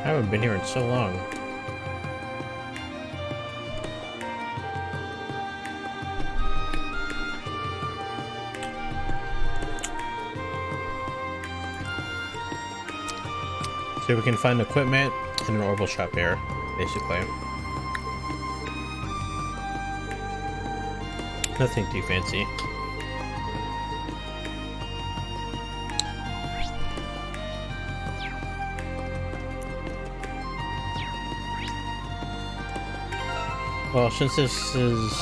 I haven't been here in so long. So we can find equipment in an orbital shop here, basically. Nothing too fancy. Well, since this is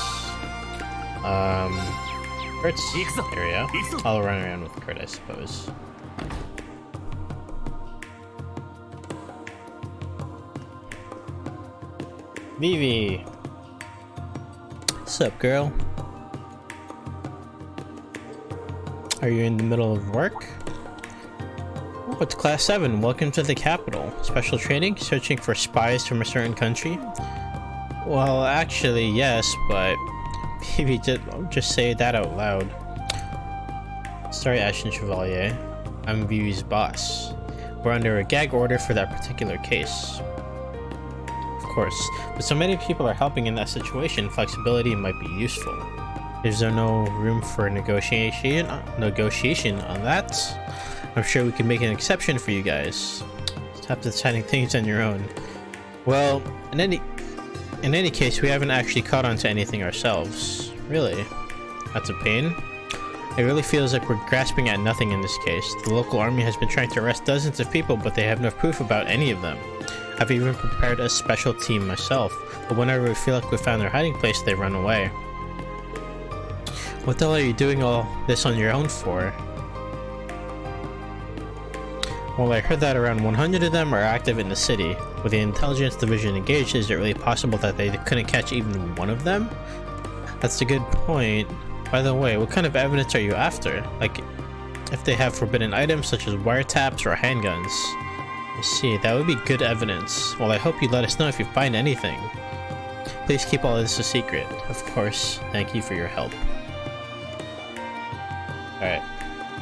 Kurt's area, I'll run around with Kurt, I suppose. Vivi! What's up, girl? Are you in the middle of work? Oh, it's Class 7. Welcome to the capital. Special training? Searching for spies from a certain country? Well, actually, yes, but maybe just say that out loud. Sorry, Ashton Chevalier. I'm Vivi's boss. We're under a gag order for that particular case. Of course, but so many people are helping in that situation, flexibility might be useful. Is there no room for negotiation on that? I'm sure we can make an exception for you guys. Stop deciding things on your own. Well, in any case, we haven't actually caught on to anything ourselves. Really? That's a pain. It really feels like we're grasping at nothing in this case. The local army has been trying to arrest dozens of people, but they have no proof about any of them. I've even prepared a special team myself, but whenever we feel like we found their hiding place, they run away. What the hell are you doing all this on your own for? Well, I heard that around 100 of them are active in the city. With the intelligence division engaged, is it really possible that they couldn't catch even one of them? That's a good point. By the way, what kind of evidence are you after? Like, if they have forbidden items such as wiretaps or handguns? I see, that would be good evidence. Well, I hope you let us know if you find anything. Please keep all this a secret. Of course, thank you for your help. Alright,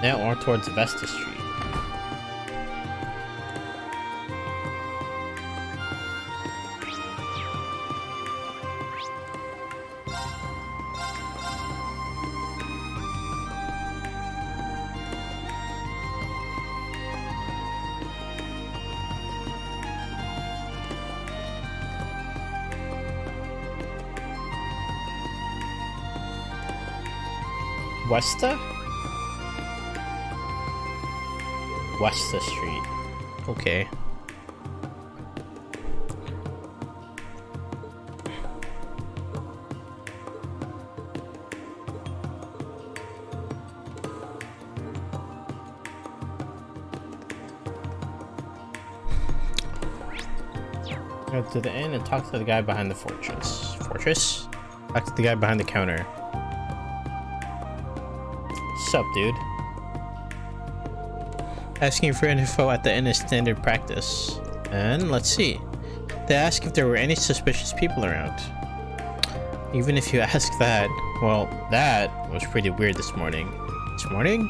now more towards Vesta Street. Westa? Westa Street. Okay. Go to the inn and talk to the guy behind the fortress. Fortress? Talk to the guy behind the counter. What's up, dude? Asking for info at the inn is standard practice. And let's see. They ask if there were any suspicious people around. Even if you ask that, well, that was pretty weird this morning. This morning?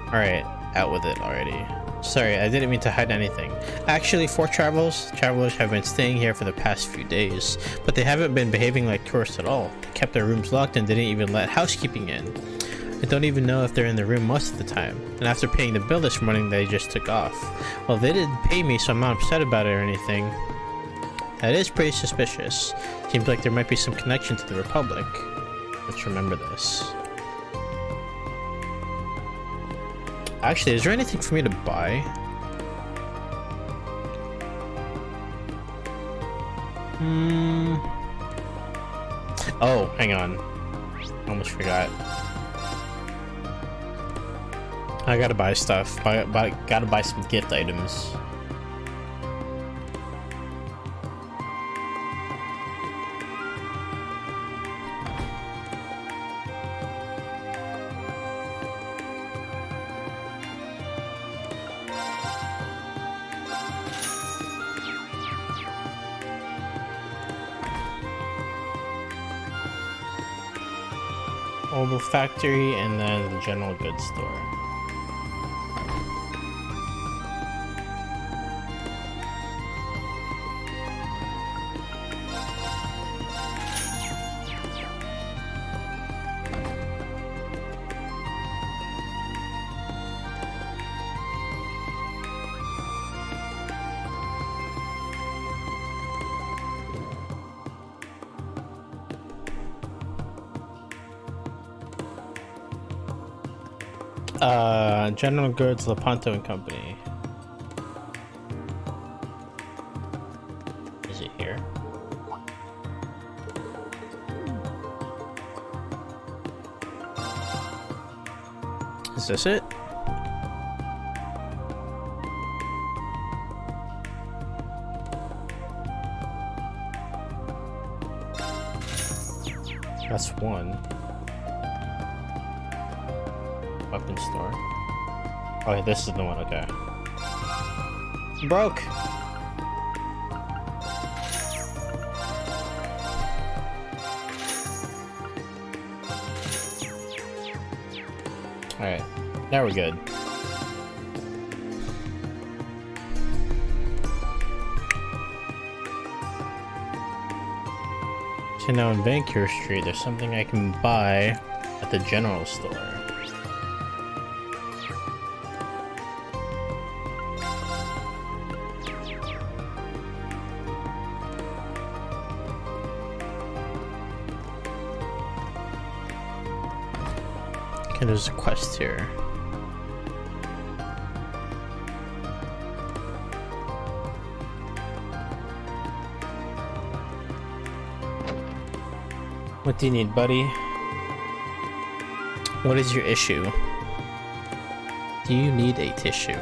Alright, out with it already. Sorry, I didn't mean to hide anything. Actually, travelers have been staying here for the past few days, but they haven't been behaving like tourists at all. They kept their rooms locked and didn't even let housekeeping in. I don't even know if they're in the room most of the time. And after paying the bill this morning, they just took off. Well, they didn't pay me, so I'm not upset about it or anything. That is pretty suspicious. Seems like there might be some connection to the Republic. Let's remember this. Actually, is there anything for me to buy? Oh, hang on. Almost forgot. I gotta buy stuff. Gotta buy some gift items. Mobile factory and then the general goods store. General Goods, Lepanto and Company. Is it here? Is this it? That's one. Weapon store. Oh, this is the one, okay. Broke! Alright, now we're good. So now in Vancouver Street, there's something I can buy at the general store. Okay, there's a quest here. What do you need, buddy? What is your issue? Do you need a tissue?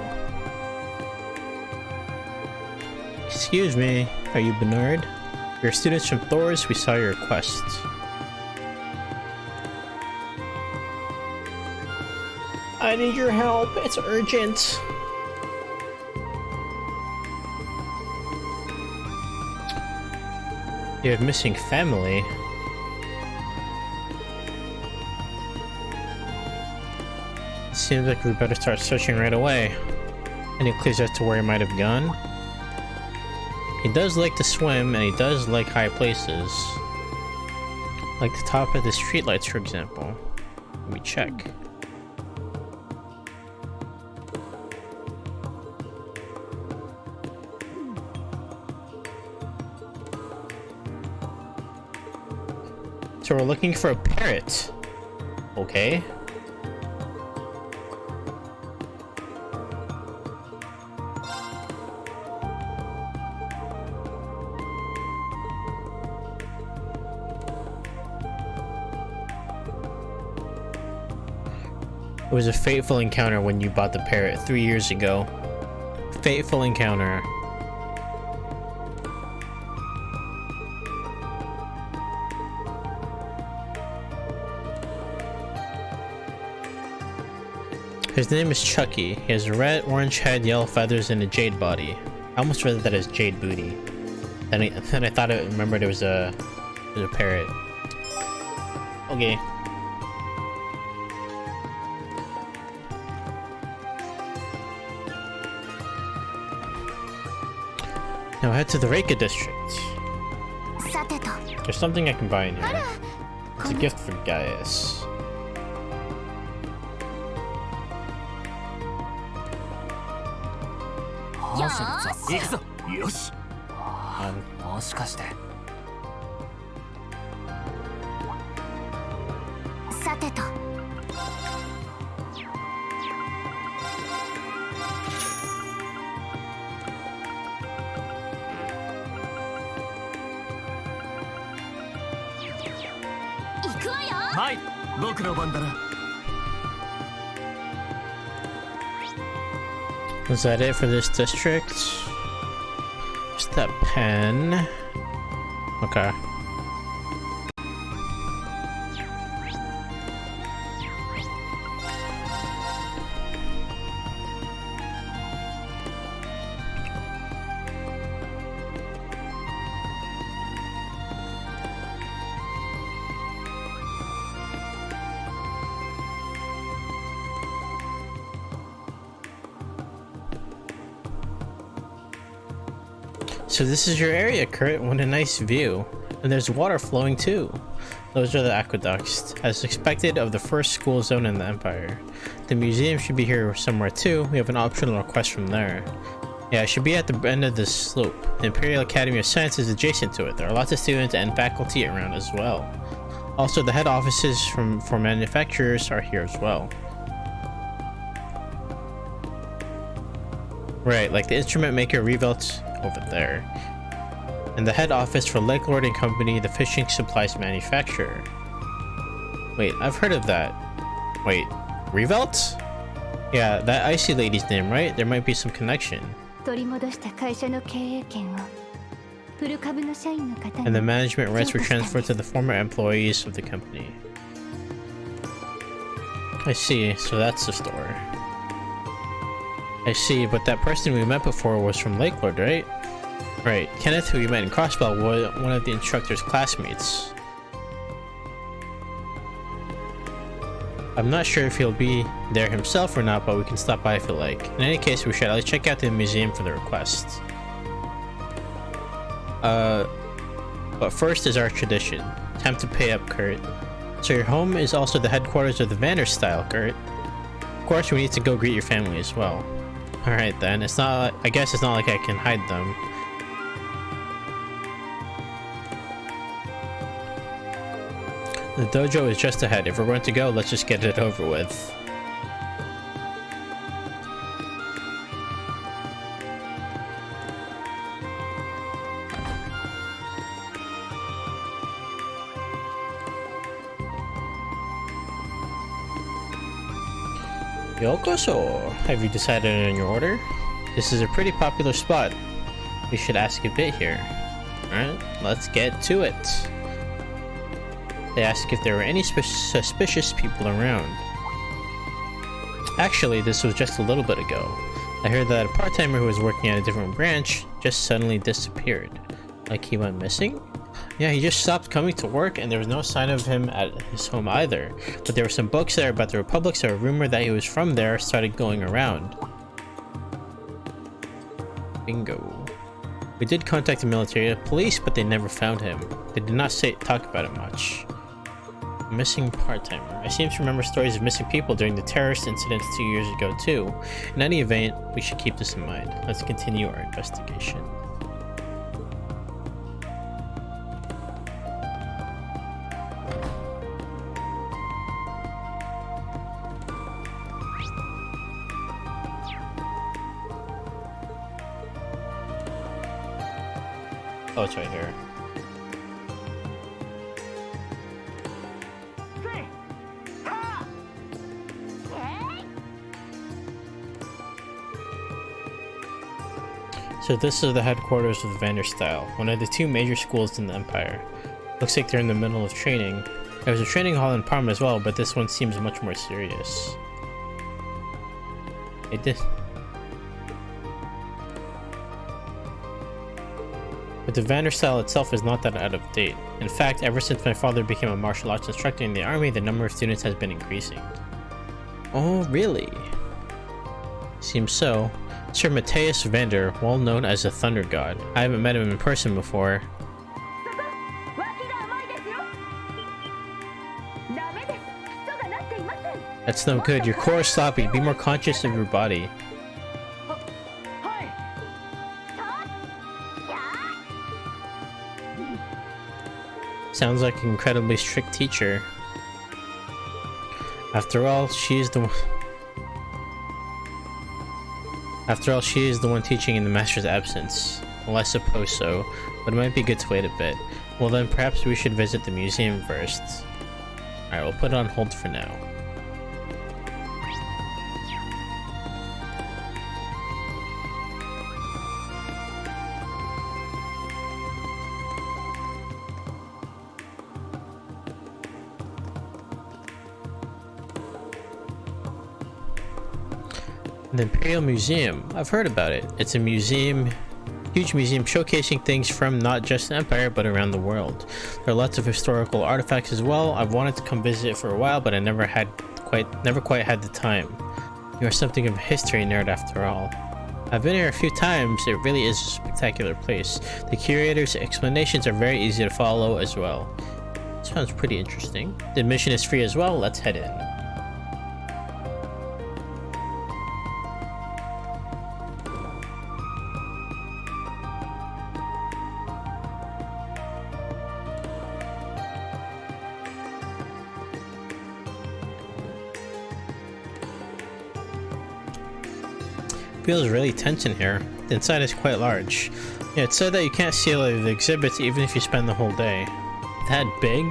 Excuse me, are you Bernard? We're students from Thor's, we saw your request. I need your help, it's urgent. You have missing family. Seems like we better start searching right away. Any clues as to where he might have gone? He does like to swim, and he does like high places. Like the top of the streetlights, for example. Let me check. So we're looking for a parrot. Okay. It was a fateful encounter when you bought the parrot 3 years ago. Fateful encounter. His name is Chucky. He has a red, orange head, yellow feathers, and a jade body. I almost read that as jade booty. Then I thought I remembered it was a parrot. Okay. Now head to the Reika district. There's something I can buy in here. It's a gift for Gaius. Is that it for this district? Just that pen. Okay. So this is your area, Kurt. What a nice view. And there's water flowing too. Those are the aqueducts. As expected of the first school zone in the Empire. The museum should be here somewhere too. We have an optional request from there. Yeah, it should be at the end of this slope. The Imperial Academy of Science is adjacent to it. There are lots of students and faculty around as well. Also, the head offices for manufacturers are here as well. Right, like the instrument maker Revelt's over there. And the head office for Lakelord and Company, the fishing supplies manufacturer. Wait, I've heard of that. Wait, Revelt? Yeah, that icy lady's name, right? There might be some connection. And the management rights were transferred to the former employees of the company. I see, so that's the store. I see, but that person we met before was from Lakelord, right? Right, Kenneth, who we met in Crossbell, was one of the instructor's classmates. I'm not sure if he'll be there himself or not, but we can stop by if you like. In any case, we should at least check out the museum for the request. But first is our tradition. Time to pay up, Kurt. So your home is also the headquarters of the Vanderstyle, Kurt. Of course, we need to go greet your family as well. Alright then, it's not. I guess it's not like I can hide them. The dojo is just ahead. If we're going to go, let's just get it over with. Yokoso! Have you decided on your order? This is a pretty popular spot. We should ask a bit here. Alright, let's get to it. They asked if there were any suspicious people around. Actually, this was just a little bit ago. I heard that a part-timer who was working at a different branch just suddenly disappeared. Like he went missing? Yeah, he just stopped coming to work and there was no sign of him at his home either. But there were some books there about the Republic, so a rumor that he was from there started going around. Bingo. We did contact the military police, but they never found him. They did not talk about it much. Missing part-timer. I seem to remember stories of missing people during the terrorist incidents 2 years ago too. In any event, we should keep this in mind. Let's continue our investigation. Oh, it's right here. So this is the headquarters of the Vanderstyle, one of the two major schools in the Empire. Looks like they're in the middle of training. There was a training hall in Parma as well, but this one seems much more serious. But the Vanderstyle itself is not that out of date. In fact, ever since my father became a martial arts instructor in the army, the number of students has been increasing. Oh, really? Seems so. Sir Matthias Vander, well known as the Thunder God. I haven't met him in person before. That's no good. Your core is sloppy. Be more conscious of your body. Sounds like an incredibly strict teacher. After all, she is the one teaching in the master's absence. Well, I suppose so, but it might be good to wait a bit. Well then, perhaps we should visit the museum first. Alright, we'll put it on hold for now. The Imperial Museum. I've heard about it. It's a museum, huge museum showcasing things from not just the Empire but around the world. There are lots of historical artifacts as well. I've wanted to come visit it for a while, but I never quite had the time. You are something of a history nerd after all. I've been here a few times. It really is a spectacular place. The curator's explanations are very easy to follow as well. Sounds pretty interesting. The admission is free as well. Let's head in. Feels really tense in here. The inside is quite large. Yeah, it said that you can't see all of the exhibits even if you spend the whole day. That big?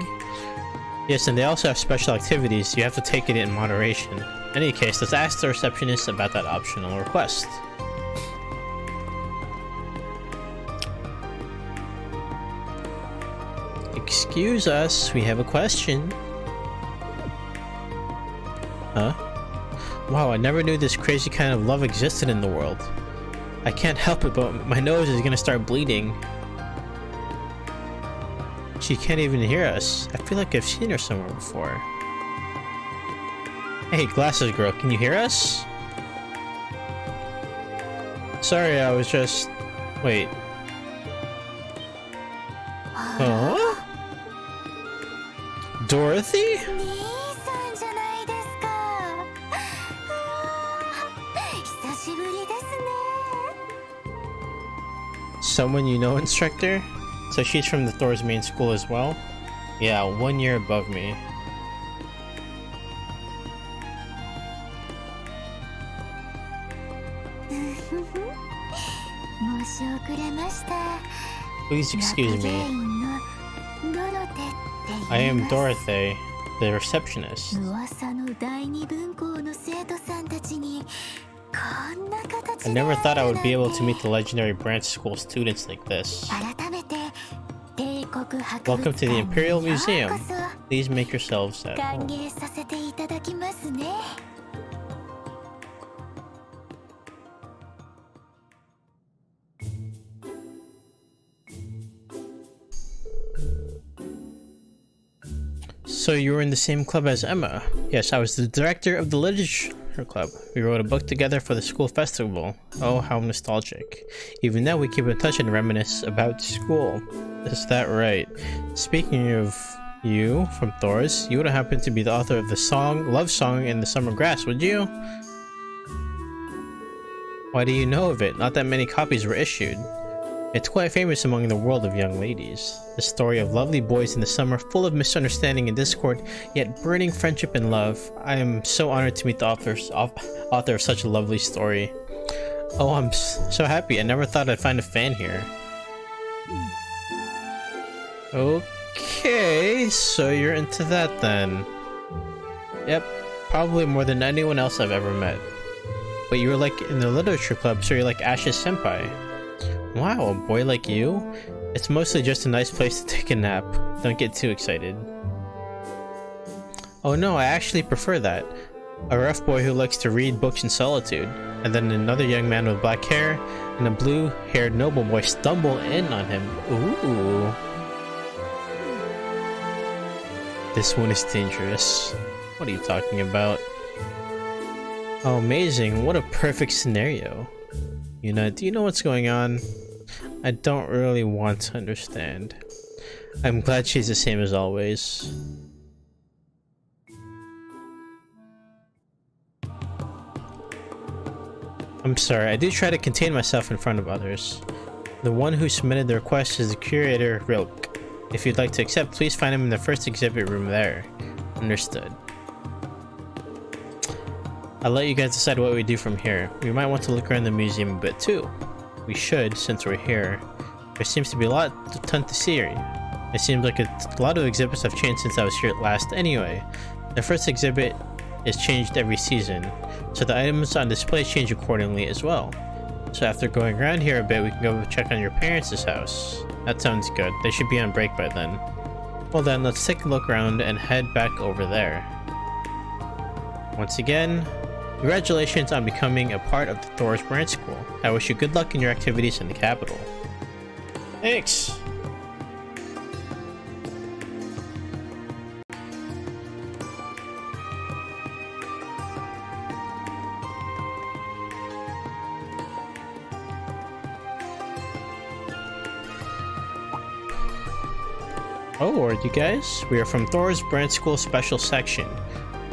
Yes, and they also have special activities, so you have to take it in moderation. In any case, let's ask the receptionist about that optional request. Excuse us, we have a question. Huh? Wow, I never knew this crazy kind of love existed in the world. I can't help it, but my nose is gonna start bleeding. She can't even hear us. I feel like I've seen her somewhere before. Hey, glasses girl, can you hear us? Sorry, I was just... Wait. Huh? Dorothy? Someone you know, instructor? So she's from the Thor's main school as well? Yeah, 1 year above me. Please excuse me. I am Dorothy, the receptionist. I never thought I would be able to meet the legendary branch school students like this. Welcome to the Imperial Museum. Please make yourselves at home. So you were in the same club as Emma? Yes, I was the director of the literature club. We wrote a book together for the school festival. Oh, how nostalgic. Even now we keep in touch and reminisce about school. Is that right? Speaking of you, from Thor's, you wouldn't happen to be the author of the love song in the summer grass, would you? Why do you know of it? Not that many copies were issued. It's quite famous among the world of young ladies. The story of lovely boys in the summer, full of misunderstanding and discord, yet burning friendship and love. I am so honored to meet the author of such a lovely story. Oh, I'm so happy. I never thought I'd find a fan here. Okay, so you're into that then. Yep, probably more than anyone else I've ever met. But you were like in the literature club, so you're like Ash's senpai. Wow, a boy like you? It's mostly just a nice place to take a nap. Don't get too excited. Oh no, I actually prefer that. A rough boy who likes to read books in solitude. And then another young man with black hair and a blue-haired noble boy stumble in on him. Ooh. This one is dangerous. What are you talking about? Oh, amazing. What a perfect scenario. Yuna, do you know what's going on? I don't really want to understand. I'm glad she's the same as always. I'm sorry, I do try to contain myself in front of others. The one who submitted the request is the curator, Rilk. If you'd like to accept, please find him in the first exhibit room there. Understood. I'll let you guys decide what we do from here. We might want to look around the museum a bit too. We should, since we're here. There seems to be a ton to see here. It seems like a lot of exhibits have changed since I was here last anyway. The first exhibit is changed every season, so the items on display change accordingly as well. So after going around here a bit, we can go check on your parents' house. That sounds good. They should be on break by then. Well then, let's take a look around and head back over there. Once again, congratulations on becoming a part of the Thor's branch school. I wish you good luck in your activities in the capital. Thanks! Oh, are you guys? We are from Thor's branch school special section.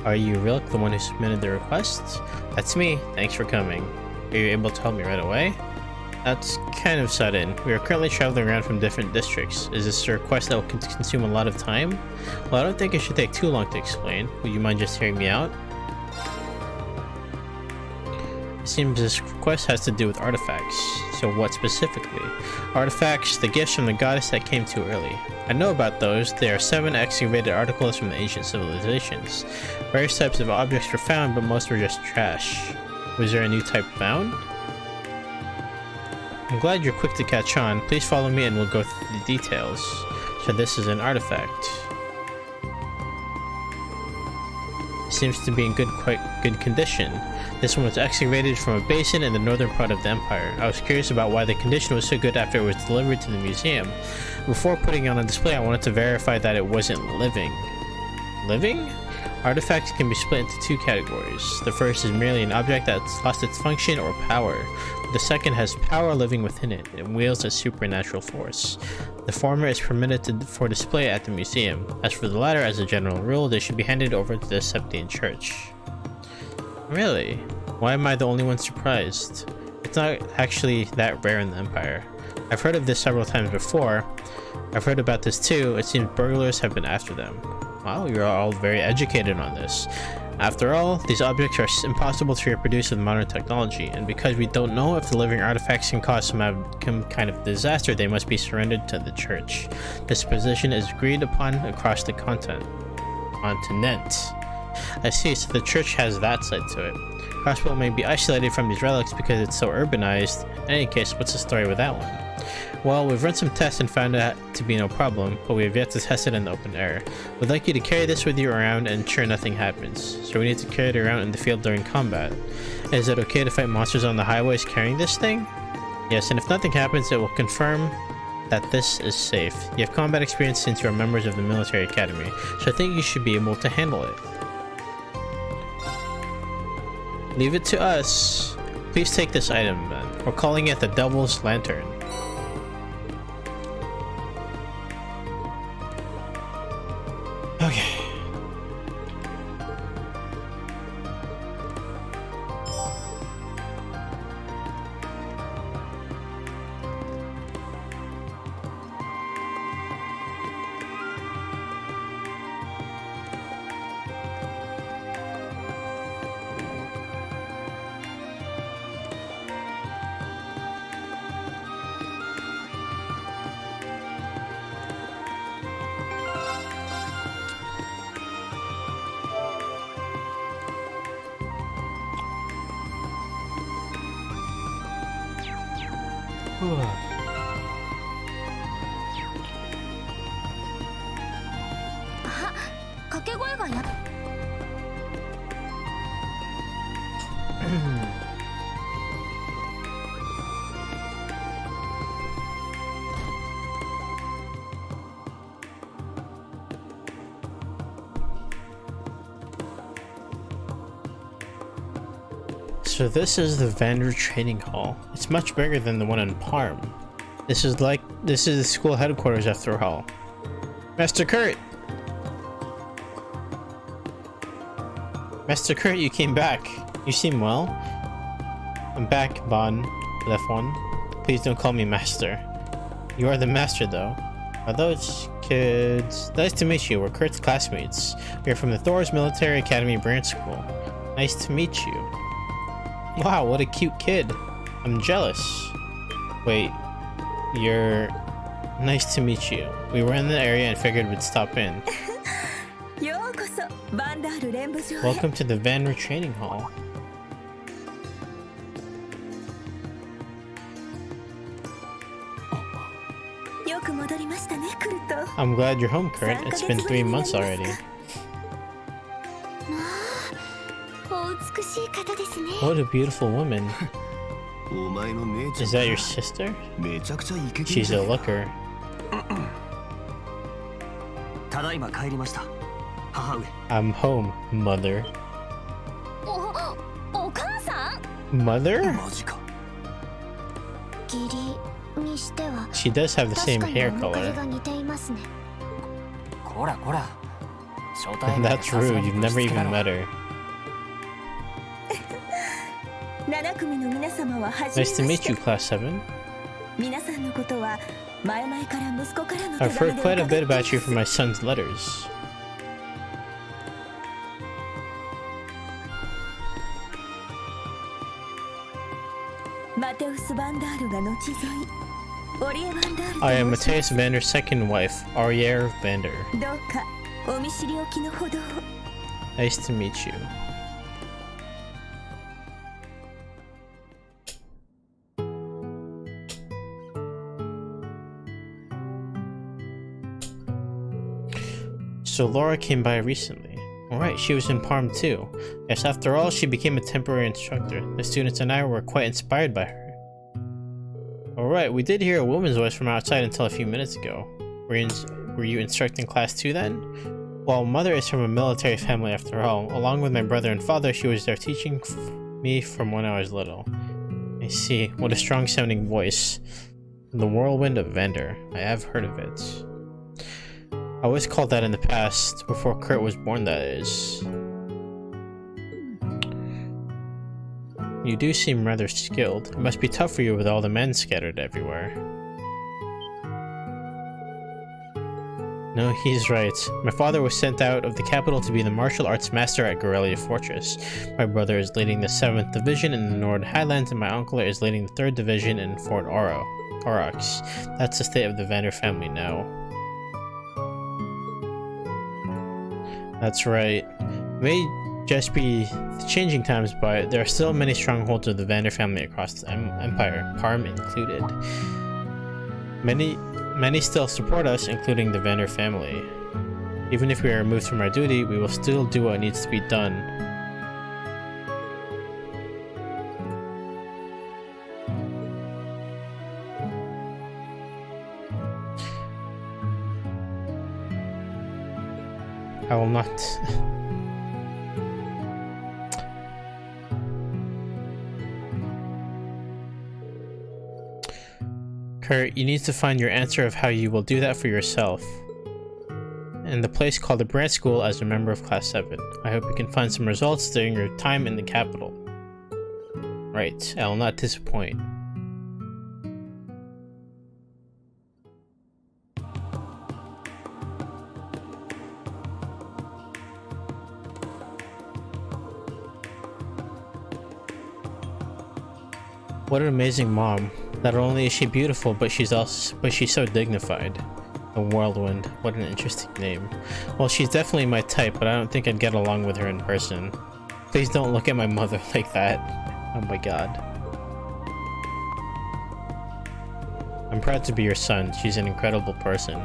Are you Rilk, the one who submitted the request? That's me. Thanks for coming. Are you able to help me right away? That's kind of sudden. We are currently traveling around from different districts. Is this a request that will consume a lot of time? Well, I don't think it should take too long to explain. Would you mind just hearing me out? It seems this quest has to do with artifacts. So what specifically? Artifacts, the gifts from the goddess that came too early. I know about those. There are 7 excavated articles from the ancient civilizations. Various types of objects were found, but most were just trash. Was there a new type found? I'm glad you're quick to catch on. Please follow me and we'll go through the details. So this is an artifact. It seems to be in quite good condition. This one was excavated from a basin in the northern part of the empire. I was curious about why the condition was so good after it was delivered to the museum. Before putting it on display, I wanted to verify that it wasn't living. Living? Artifacts can be split into 2 categories. The first is merely an object that's lost its function or power. The second has power living within it. It wields a supernatural force. The former is permitted for display at the museum. As for the latter, as a general rule, they should be handed over to the Septian Church. Really? Why am I the only one surprised? It's not actually that rare in the Empire. I've heard of this several times before. I've heard about this too. It seems burglars have been after them. Wow, you're all very educated on this. After all, these objects are impossible to reproduce with modern technology, and because we don't know if the living artifacts can cause some kind of disaster, they must be surrendered to the church. This position is agreed upon across the continent. I see, so the church has that side to it. Crossbow may be isolated from these relics because it's so urbanized. In any case, what's the story with that one? Well, we've run some tests and found it to be no problem, but we have yet to test it in the open air. We'd like you to carry this with you around and ensure nothing happens, so we need to carry it around in the field during combat. Is it okay to fight monsters on the highways carrying this thing? Yes, and if nothing happens, it will confirm that this is safe. You have combat experience since you are members of the military academy, so I think you should be able to handle it. Leave it to us. Please take this item then. We're calling it the Devil's Lantern. Okay. So this is the Vandrew Training Hall. It's much bigger than the one in Parm. This is the school headquarters after all. Master Kurt! Master Kurt, you came back. You seem well. I'm back, Bon. Left one. Please don't call me Master. You are the Master, though. Are those kids? Nice to meet you. We're Kurt's classmates. We are from the Thor's Military Academy Branch School. Nice to meet you. Wow, what a cute kid. I'm jealous. Wait, you're... Nice to meet you. We were in the area and figured we'd stop in. Welcome to the Vandrew Training Hall. I'm glad you're home, Kurt. It's been 3 months already. What a beautiful woman. Is that your sister? She's a looker. I'm home, mother. Mother? She does have the same hair color. That's rude, you've never even met her. Nice to meet you, Class 7. I've heard quite a bit about you from my son's letters. I am Matthias Vander's second wife, Arière Vander. Nice to meet you. So Laura came by recently. Alright, she was in Parm too. Yes, after all, she became a temporary instructor. The students and I were quite inspired by her. Alright, we did hear a woman's voice from outside until a few minutes ago. Were you instructing class 2 then? Well, mother is from a military family after all. Along with my brother and father, she was there teaching me from when I was little. I see. What a strong sounding voice. The Whirlwind of Vander. I have heard of it. I always called that in the past, before Kurt was born, that is. You do seem rather skilled. It must be tough for you with all the men scattered everywhere. No, he's right. My father was sent out of the capital to be the martial arts master at Gorelia Fortress. My brother is leading the 7th Division in the Nord Highlands, and my uncle is leading the 3rd Division in Fort Aurochs. That's the state of the Vander family now. That's right. It may just be the changing times, but there are still many strongholds of the Vander family across the empire, Parm included. Many still support us, including the Vander family. Even if we are removed from our duty, we will still do what needs to be done. I will not. Kurt, you need to find your answer of how you will do that for yourself. In the place called the Branch School as a member of Class 7. I hope you can find some results during your time in the capital. Right, I will not disappoint. What an amazing mom. Not only is she beautiful, but she's so dignified. A Whirlwind. What an interesting name. Well, she's definitely my type, but I don't think I'd get along with her in person. Please don't look at my mother like that. Oh my god. I'm proud to be your son. She's an incredible person.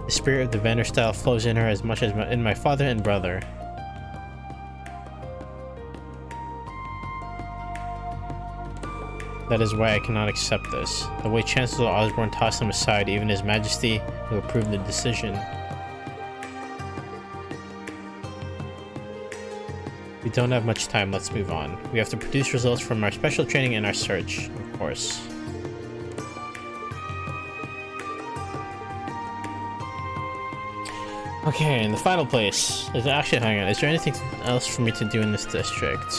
The spirit of the Vander style flows in her as much as in my father and brother. That is why I cannot accept this. The way Chancellor Osborne tossed him aside, even His Majesty, who approved the decision. We don't have much time, let's move on. We have to produce results from our special training and our search, of course. Okay, in the final place. Actually, hang on, is there anything else for me to do in this district?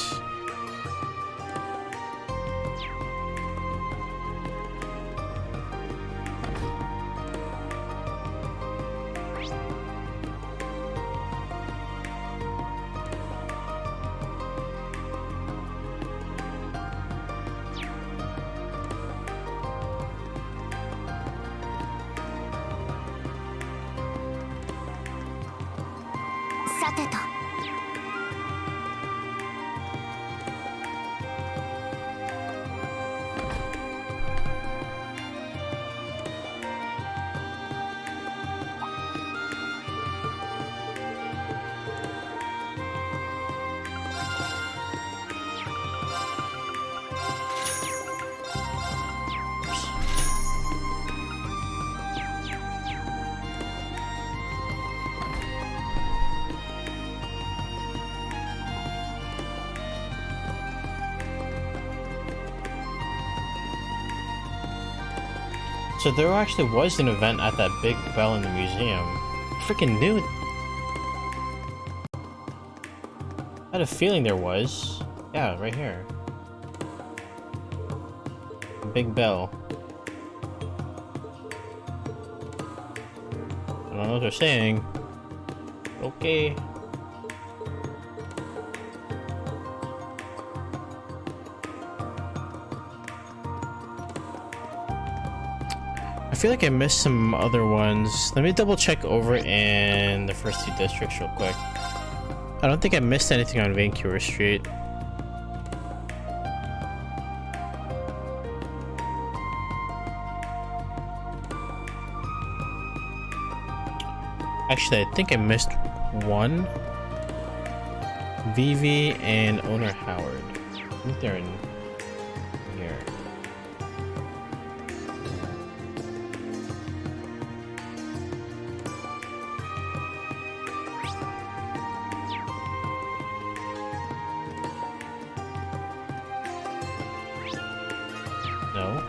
So there actually was an event at that big bell in the museum. I freaking knew it. I had a feeling there was. Yeah, right here. Big bell. I don't know what they're saying. Okay. feel like I missed some other ones. Let me double check over in the first two districts real quick. I don't think I missed anything on Vancouver Street. Actually, I think I missed one. Vivi and Owner Howard. I think they're in here. No.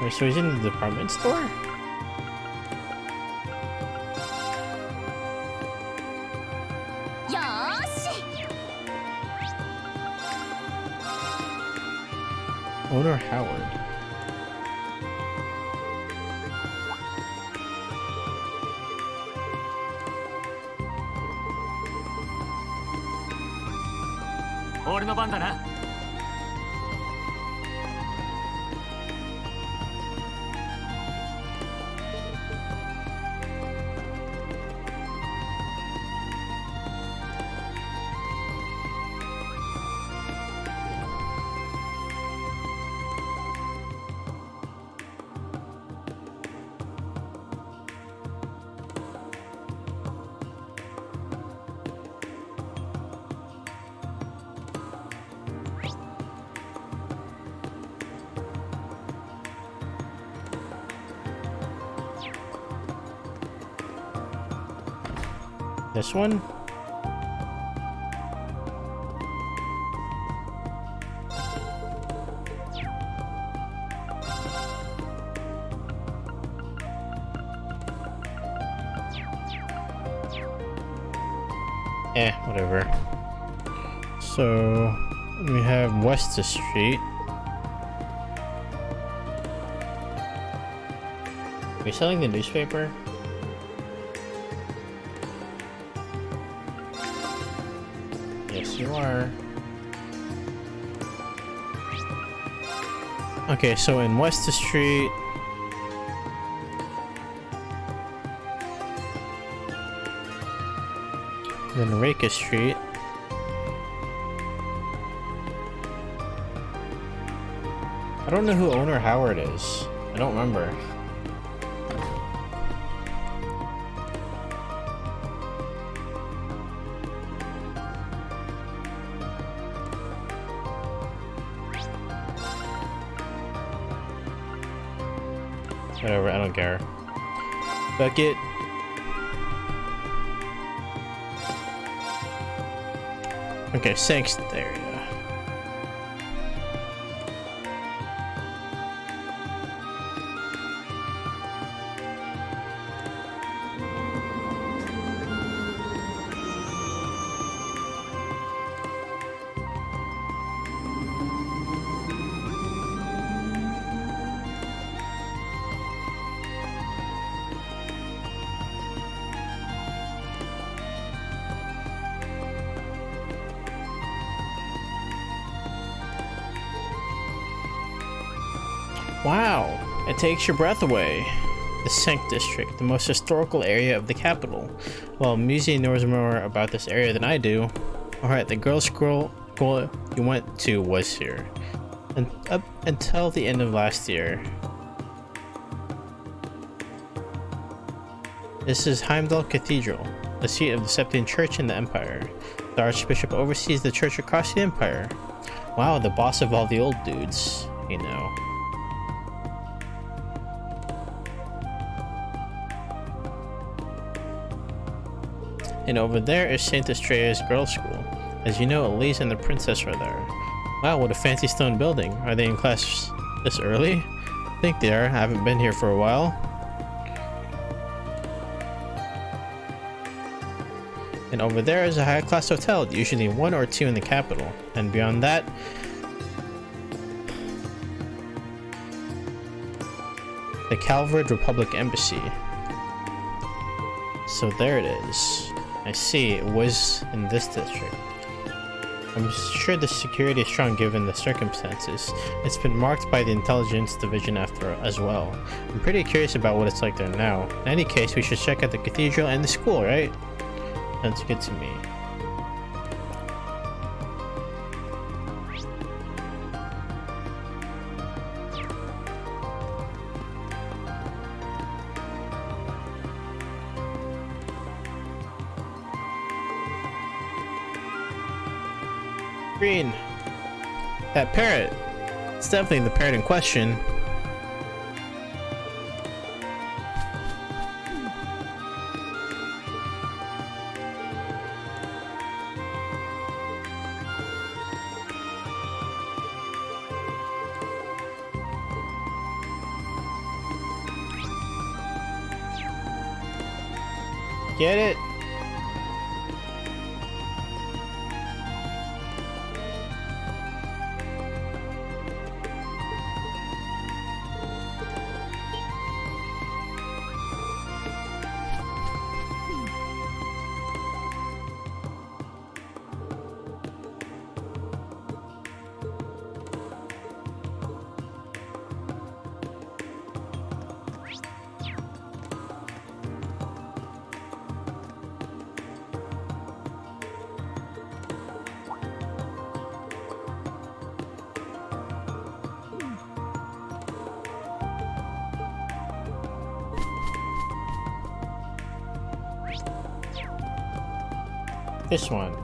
Wait, so he's in the department store? Owner Howard. This one? Whatever. So we have West Street. Are you selling the newspaper? Yes, you are. Okay, so in West Street, then Reka Street, I don't know who Owner Howard is. I don't remember. Whatever, I don't care. Bucket. Okay, Sixth area. Wow, it takes your breath away. The Cinque District, the most historical area of the capital. Well, Musi knows more about this area than I do. Alright, the girls' school you went to was here. And up until the end of last year. This is Heimdall Cathedral, the seat of the Septine Church in the Empire. The Archbishop oversees the church across the Empire. Wow, the boss of all the old dudes, you know. And over there is Saint Estrella's girls' school. As you know, Elise and the princess are there. Wow, what a fancy stone building. Are they in class this early? I think they are. I haven't been here for a while. And over there is a high-class hotel, usually one or two in the capital. And beyond that, the Calvard Republic Embassy. So there it is. I see, it was in this district. I'm sure the security is strong given the circumstances. It's been marked by the intelligence division after as well. I'm pretty curious about what it's like there now. In any case, we should check out the cathedral and the school, right? Sounds good to me. Green. That parrot. It's definitely the parrot in question. Get it? This one.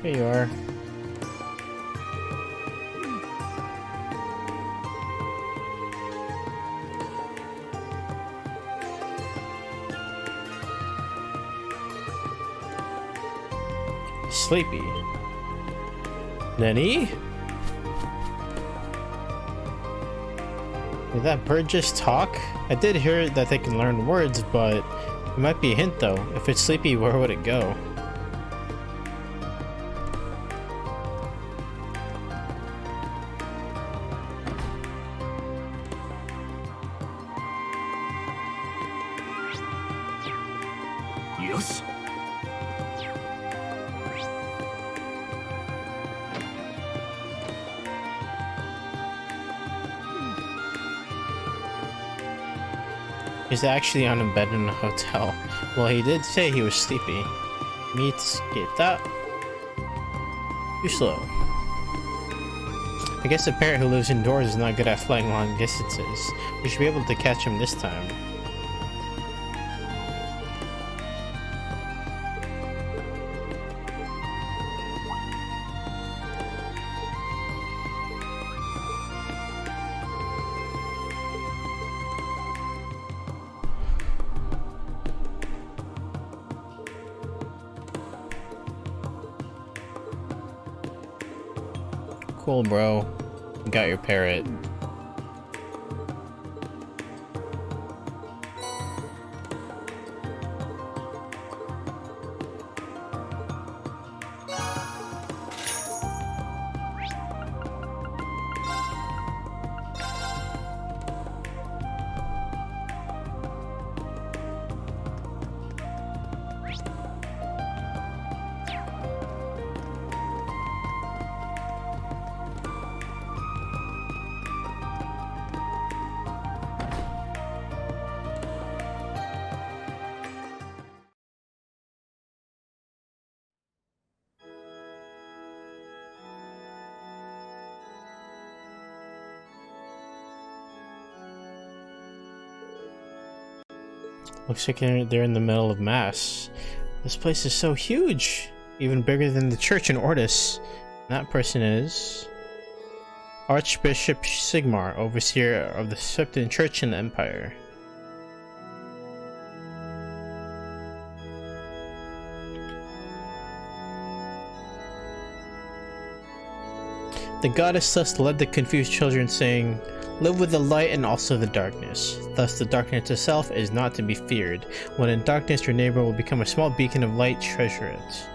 Here you are. Sleepy. Nani? Did that bird just talk? I did hear that they can learn words, but it might be a hint though. If it's sleepy, where would it go? Yes. He's actually on a bed in a hotel. Well, he did say he was sleepy. Mitsuki-ta. Too slow. I guess the parrot who lives indoors is not good at flying long distances. We should be able to catch him this time. Cool, bro. You got your parrot. Looks like they're in the middle of mass. This place is so huge! Even bigger than the church in Ortis. That person is... Archbishop Sigmar, overseer of the Septon Church in the Empire. The goddess thus led the confused children, saying, "Live with the light and also the darkness." Thus the darkness itself is not to be feared. When in darkness, your neighbor will become a small beacon of light. Treasure it.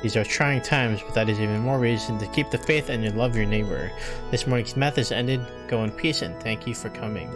These are trying times, but that is even more reason to keep the faith and to love your neighbor. This morning's math is ended. Go in peace and thank you for coming.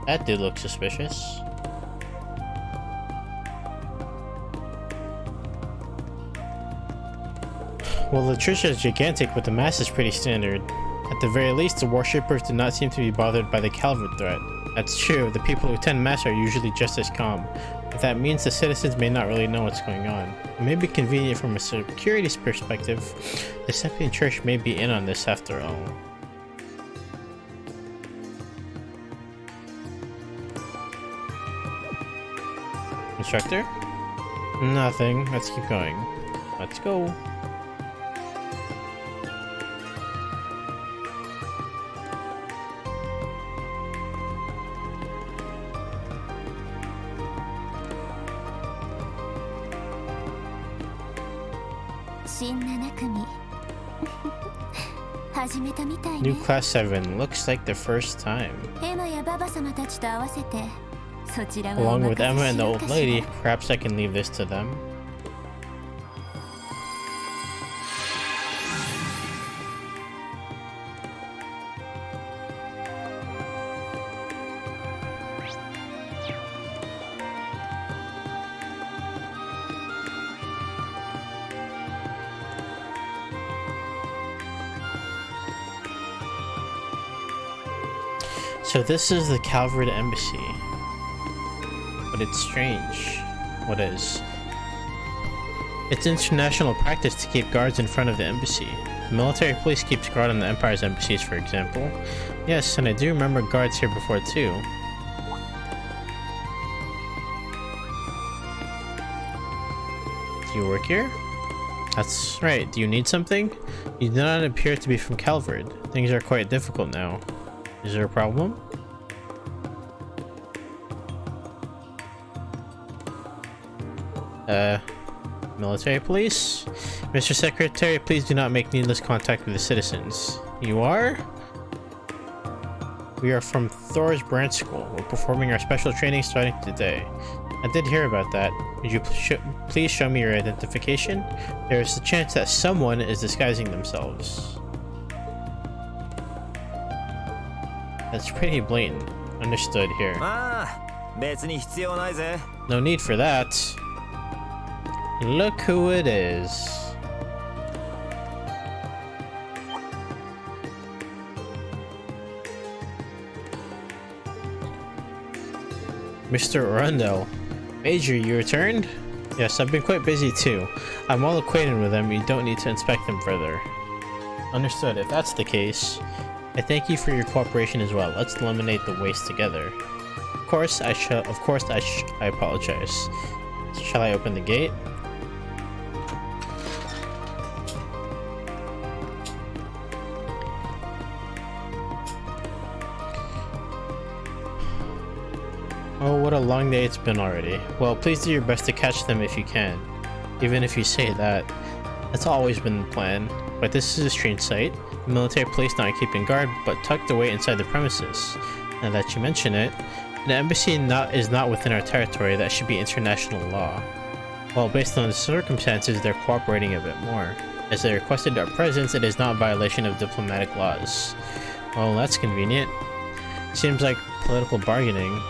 That dude looks suspicious. Well, the church is gigantic, but the mass is pretty standard. At the very least, the worshippers do not seem to be bothered by the Calvert threat. That's true, the people who attend mass are usually just as calm, but that means the citizens may not really know what's going on. It may be convenient from a security perspective. The Septon Church may be in on this after all. Instructor? Nothing. Let's keep going. Let's go. New class 7. Looks like the first time. Along with Emma and the old lady, perhaps I can leave this to them. So this is the Calvert Embassy. But it's strange. What is? It's international practice to keep guards in front of the embassy. The military police keeps guard on the Empire's embassies, for example. Yes, and I do remember guards here before too. Do you work here? That's right. Do you need something? You do not appear to be from Calvert. Things are quite difficult now. Is there a problem? Military police? Mr. Secretary, please do not make needless contact with the citizens. You are? We are from Thor's branch school. We're performing our special training starting today. I did hear about that. Would you please show me your identification? There is a chance that someone is disguising themselves. That's pretty blatant. Understood here. No need for that. Look who it is. Mr. Arundel. Major, you returned? Yes, I've been quite busy too. I'm well acquainted with them. You don't need to inspect them further. Understood. If that's the case, I thank you for your cooperation as well. Let's eliminate the waste together. Of course, I apologize. Shall I open the gate? Oh, what a long day it's been already. Well, please do your best to catch them if you can. Even if you say that. That's always been the plan. But this is a strange sight. The military police not keeping guard, but tucked away inside the premises. Now that you mention it, the embassy is not within our territory. That should be international law. Well, based on the circumstances, they're cooperating a bit more. As they requested our presence, it is not a violation of diplomatic laws. Well, that's convenient. Seems like political bargaining.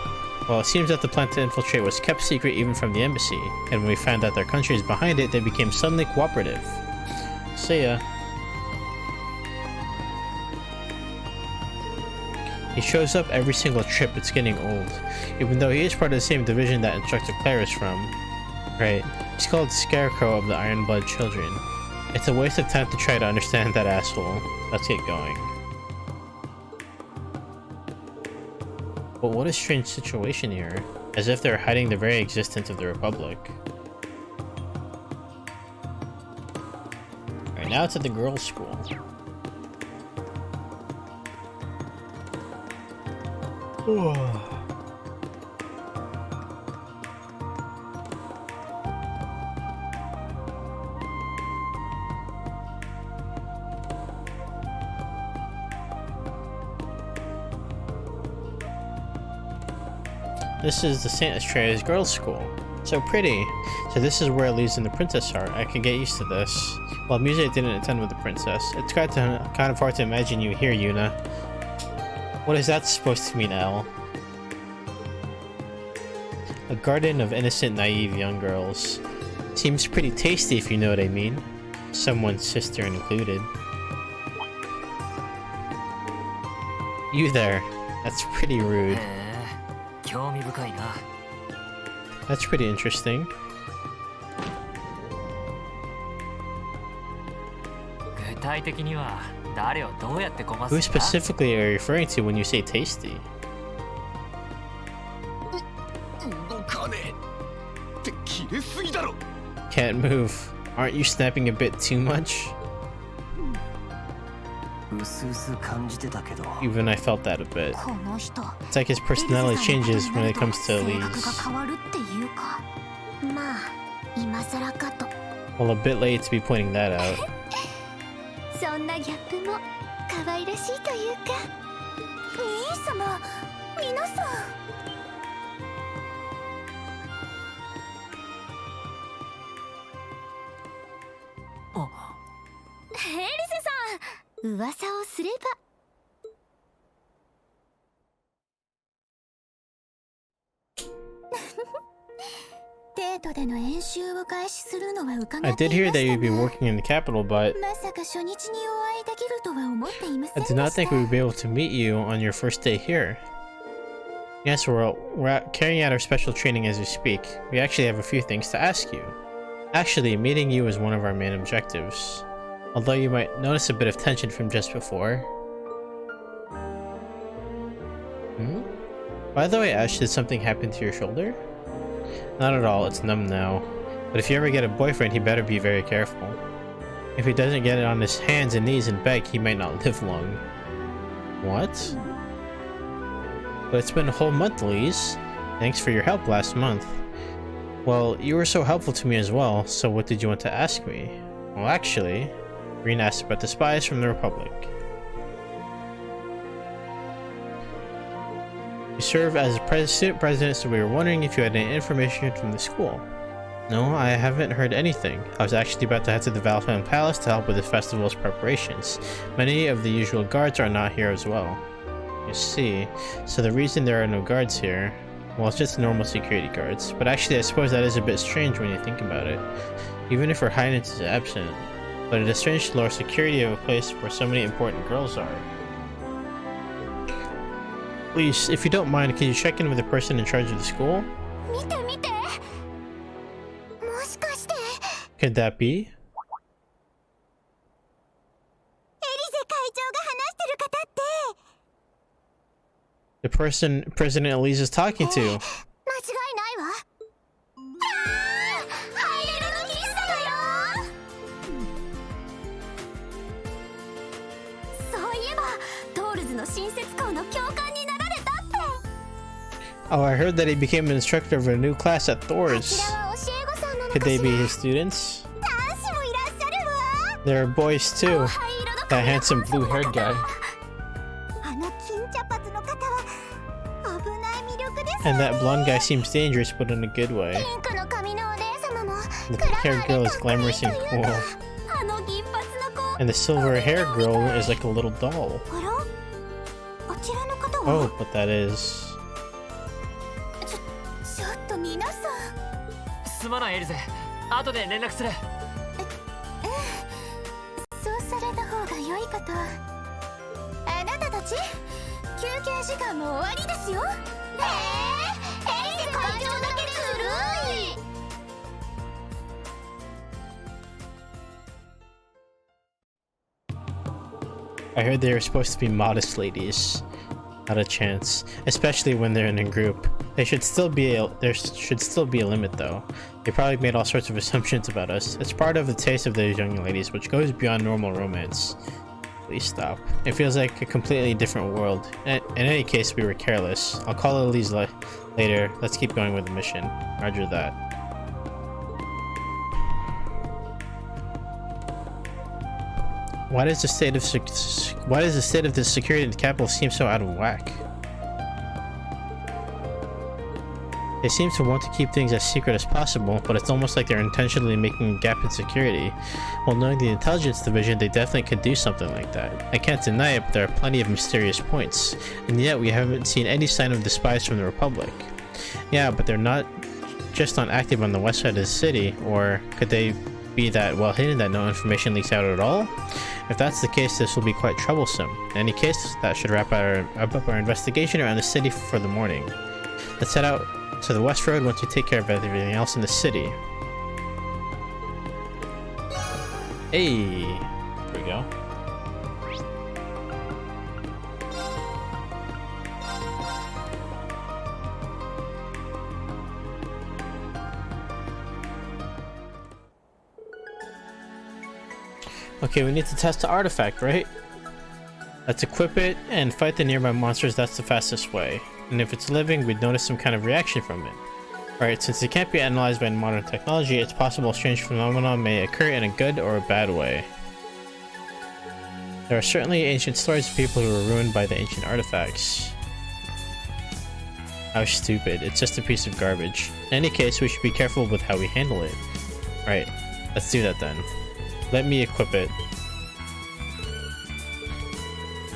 Well, it seems that the plan to infiltrate was kept secret even from the embassy, and when we found out their country is behind it, they became suddenly cooperative. See ya. He shows up every single trip, it's getting old. Even though he is part of the same division that Instructor Claire is from. Right, he's called Scarecrow of the Ironblood Children. It's a waste of time to try to understand that asshole. Let's get going. But what a strange situation here. As if they're hiding the very existence of the Republic. Alright, now it's at the girls' school. This is the St. Estrada's girls' school. So pretty. So this is where Elise and the princess are. I can get used to this. Well, usually I didn't attend with the princess. It's kind of hard to imagine you here, Yuna. What is that supposed to mean, Elle? A garden of innocent, naive young girls. Seems pretty tasty if you know what I mean. Someone's sister included. You there. That's pretty rude. That's pretty interesting. Who specifically are you referring to when you say tasty? Can't move. Aren't you snapping a bit too much? Even I felt that a bit. It's like his personality changes when it comes to Elise. Well, a bit late to be pointing that out. I did hear that you'd be working in the capital, but I did not think we would be able to meet you on your first day here. Yes, we're carrying out our special training as we speak. We actually have a few things to ask you. Actually, meeting you is one of our main objectives. Although you might notice a bit of tension from just before. By the way, Ash, did something happen to your shoulder? Not at all, it's numb now. But if you ever get a boyfriend, he better be very careful. If he doesn't get it on his hands and knees and beg, he might not live long. What? But it's been a whole month, Elise. Thanks for your help last month. Well, you were so helpful to me as well, so what did you want to ask me? Well, actually, Green asked about the spies from the Republic. You serve as student president, so we were wondering if you had any information from the school. No, I haven't heard anything. I was actually about to head to the Valfan Palace to help with the festival's preparations. Many of the usual guards are not here as well. You see, so the reason there are no guards here, well, it's just normal security guards. But actually, I suppose that is a bit strange when you think about it. Even if Her Highness is absent. But it is strange to lower security of a place where so many important girls are. Please, if you don't mind, can you check in with the person in charge of the school? Could that be? The person President Elise is talking to. Oh, I heard that he became an instructor of a new class at Thor's. Could they be his students? There are boys too. That handsome blue-haired guy. And that blonde guy seems dangerous, but in a good way. The pink-haired girl is glamorous and cool. And the silver-haired girl is like a little doll. Oh, but that is... 皆さん。すまないエルゼ、後で連絡する。そうされた方が良いかと。あなたたち、休憩時間も終わりですよ。エリゼ会長だけずるい。I heard they were supposed to be modest ladies. Not a chance, especially when they're in a group. There should still be a limit though. They probably made all sorts of assumptions about us. It's part of the taste of those young ladies, which goes beyond normal romance. Please stop. It feels like a completely different world. In any case, we were careless. I'll call Elise later. Let's keep going with the mission. Roger that. Why does the state of the security in the capital seem so out of whack? They seem to want to keep things as secret as possible, but it's almost like they're intentionally making a gap in security. While knowing the intelligence division, they definitely could do something like that. I can't deny it, but there are plenty of mysterious points, and yet we haven't seen any sign of the spies from the Republic. Yeah, but they're not just not active on the west side of the city, or could they be that well hidden that no information leaks out at all? If that's the case, this will be quite troublesome. In any case, that should wrap up our investigation around the city for the morning. Let's head out to the west road once we take care of everything else in the city. Hey, here we go. Okay, we need to test the artifact, right? Let's equip it and fight the nearby monsters. That's the fastest way. And if it's living, we'd notice some kind of reaction from it. Alright, since it can't be analyzed by modern technology, it's possible strange phenomena may occur in a good or a bad way. There are certainly ancient stories of people who were ruined by the ancient artifacts. How stupid. It's just a piece of garbage. In any case, we should be careful with how we handle it. Right, let's do that then. Let me equip it.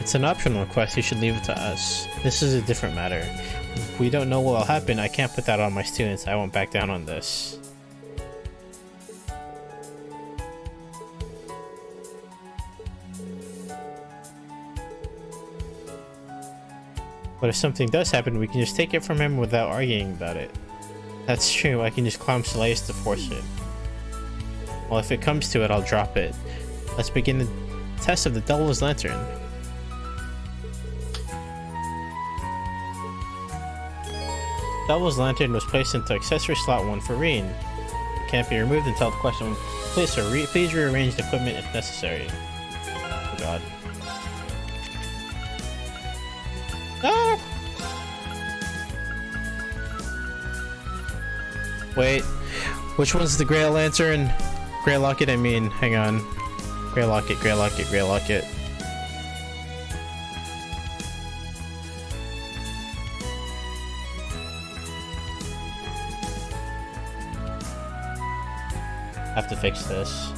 It's an optional quest, you should leave it to us. This is a different matter. If we don't know what will happen, I can't put that on my students. I won't back down on this. But if something does happen, we can just take it from him without arguing about it. That's true, I can just climb Solace to force it. Well, if it comes to it, I'll drop it. Let's begin the test of the Devil's Lantern. Devil's Lantern was placed into accessory slot 1 for Reen. It can't be removed until the question please rearrange the equipment if necessary. Oh god. Ah! Wait, which one's the Grail Lantern? Grey Locket, I mean, hang on. Grey Locket, Grey Locket, Grey Locket. I have to fix this.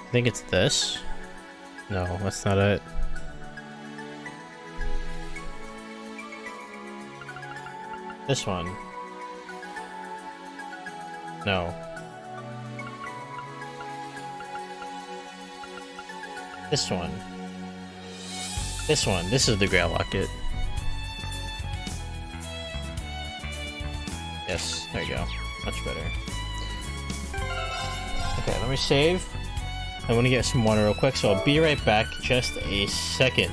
I think it's this. No, that's not it. This one. No. This one. This one. This is the Grail Locket. Yes, there you go. Much better. Okay, let me save. I want to get some water real quick, so I'll be right back just a second.